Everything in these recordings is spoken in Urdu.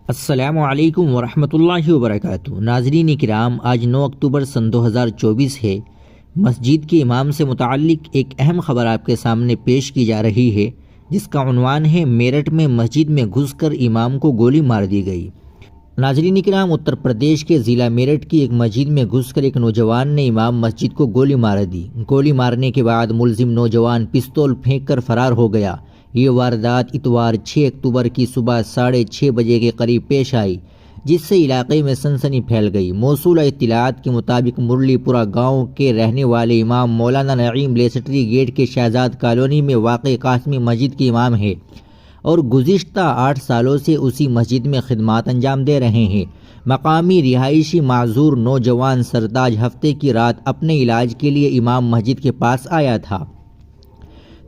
السلام علیکم ورحمۃ اللہ وبرکاتہ۔ ناظرین کرام، آج 9 اکتوبر سن 2024 ہے۔ مسجد کے امام سے متعلق ایک اہم خبر آپ کے سامنے پیش کی جا رہی ہے، جس کا عنوان ہے میرٹھ میں مسجد میں گھس کر امام کو گولی مار دی گئی۔ ناظرین کرام، اتر پردیش کے ضلع میرٹھ کی ایک مسجد میں گھس کر ایک نوجوان نے امام مسجد کو گولی مار دی۔ گولی مارنے کے بعد ملزم نوجوان پستول پھینک کر فرار ہو گیا۔ یہ واردات اتوار 6 اکتوبر کی صبح 6:30 بجے کے قریب پیش آئی، جس سے علاقے میں سنسنی پھیل گئی۔ موصولہ اطلاعات کے مطابق مرلی پورہ گاؤں کے رہنے والے امام مولانا نعیم لیسٹری گیٹ کے شہزاد کالونی میں واقع قاسمی مسجد کے امام ہیں اور گزشتہ 8 سالوں سے اسی مسجد میں خدمات انجام دے رہے ہیں۔ مقامی رہائشی معذور نوجوان سرتاج ہفتے کی رات اپنے علاج کے لیے امام مسجد کے پاس آیا تھا۔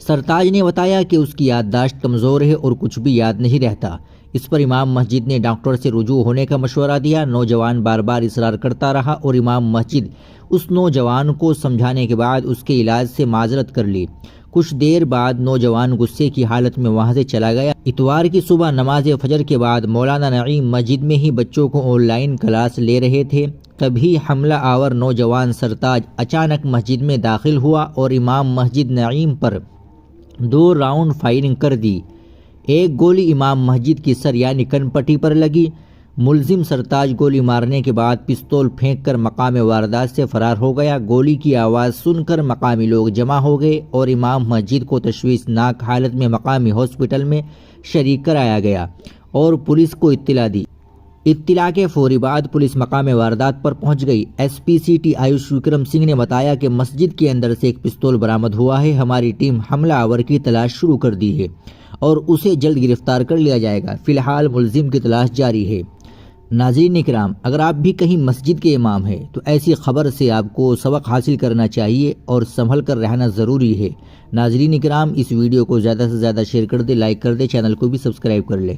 سرتاج نے بتایا کہ اس کی یادداشت کمزور ہے اور کچھ بھی یاد نہیں رہتا۔ اس پر امام مسجد نے ڈاکٹر سے رجوع ہونے کا مشورہ دیا۔ نوجوان بار بار اصرار کرتا رہا اور امام مسجد اس نوجوان کو سمجھانے کے بعد اس کے علاج سے معذرت کر لی۔ کچھ دیر بعد نوجوان غصے کی حالت میں وہاں سے چلا گیا۔ اتوار کی صبح نماز فجر کے بعد مولانا نعیم مسجد میں ہی بچوں کو آن لائن کلاس لے رہے تھے، تبھی حملہ آور نوجوان سرتاج اچانک مسجد میں داخل ہوا اور امام مسجد نعیم پر 2 راؤنڈ فائرنگ کر دی۔ ایک گولی امام مسجد کی سر یعنی کن پٹی پر لگی۔ ملزم سرتاج گولی مارنے کے بعد پستول پھینک کر مقام واردات سے فرار ہو گیا۔ گولی کی آواز سن کر مقامی لوگ جمع ہو گئے اور امام مسجد کو تشویشناک حالت میں مقامی ہاسپٹل میں شریک کرایا گیا اور پولیس کو اطلاع دی۔ اطلاع کے فوری بعد پولیس مقام واردات پر پہنچ گئی۔ S P C T Ayush Vikram Singh نے بتایا کہ مسجد کے اندر سے ایک پستول برآمد ہوا ہے۔ ہماری ٹیم حملہ آور کی تلاش شروع کر دی ہے اور اسے جلد گرفتار کر لیا جائے گا۔ فی الحال ملزم کی تلاش جاری ہے۔ ناظرین کرام، اگر آپ بھی کہیں مسجد کے امام ہیں تو ایسی خبر سے آپ کو سبق حاصل کرنا چاہیے اور سنبھل کر رہنا ضروری ہے۔ ناظرین کرام، اس ویڈیو کو زیادہ سے زیادہ شیئر کر دیں، لائک کر دیں، چینل کو بھی سبسکرائب کر لیں۔